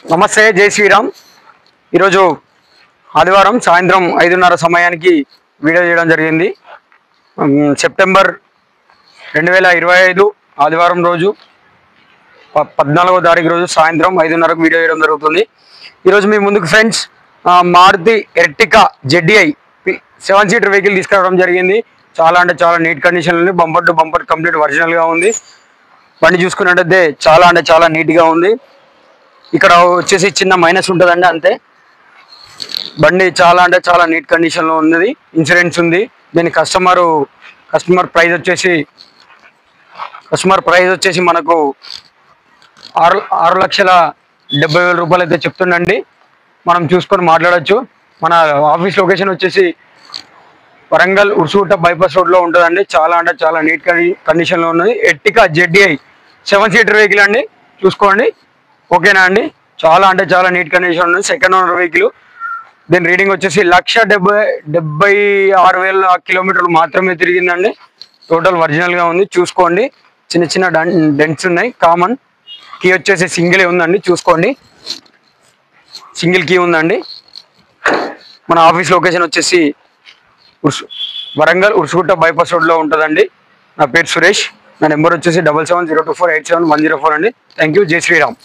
నమస్తే, జై శ్రీరామ్. ఈరోజు ఆదివారం సాయంత్రం 5:30 సమయానికి వీడియో చేయడం జరిగింది. సెప్టెంబర్ 2025 ఆదివారం రోజు 14వ తారీఖు రోజు సాయంత్రం 5:30కు వీడియో చేయడం జరుగుతుంది. ఈరోజు మీ ముందుకు friends Maruti Ertiga ZDI 7 seater vehicle తీసుకురావడం జరిగింది. చాలా అంటే చాలా నీట్ కండిషన్ ఉంది. బంపర్ టు బంపర్ కంప్లీట్ ఒరిజినల్గా ఉంది. బండి చూసుకున్నట్టయితే చాలా అంటే చాలా నీట్గా ఉంది. ఇక్కడ వచ్చేసి చిన్న మైనస్ ఉంటుందండి, అంతే. బండి చాలా అంటే చాలా నీట్ కండిషన్లో ఉన్నది. ఇన్సూరెన్స్ ఉంది. దీని కస్టమర్ ప్రైస్ వచ్చేసి మనకు 6,70,000 రూపాయలు అయితే చెప్తుండండి. మనం చూసుకొని మాట్లాడచ్చు. మన ఆఫీస్ లొకేషన్ వచ్చేసి వరంగల్ ఉర్సుగుట్ట బైపాస్ రోడ్లో ఉంటుందండి. చాలా అంటే చాలా నీట్ కండిషన్లో ఉన్నది. ఎర్టికా ZDI 7 సీటర్ వెహికల్ అండి, చూసుకోండి. ఓకేనా అండి? చాలా అంటే చాలా నీట్ కండిషన్ ఉంది. Second owner vehicle. దీని రీడింగ్ వచ్చేసి 1,76,000 కిలోమీటర్లు మాత్రమే తిరిగిందండి. టోటల్ ఒరిజినల్గా ఉంది, చూసుకోండి. చిన్న చిన్న డెంట్స్ ఉన్నాయి. కామన్ కీ వచ్చేసి సింగిల్ ఉందండి, చూసుకోండి. సింగిల్ కీ ఉందండి. మన ఆఫీస్ లొకేషన్ వచ్చేసి వరంగల్ ఉర్సుగుట్ట బైపాస్ రోడ్లో ఉంటుందండి. నా పేరు సురేష్. నా నెంబర్ వచ్చేసి 7702487104 అండి. Thank you. జై శ్రీరామ్.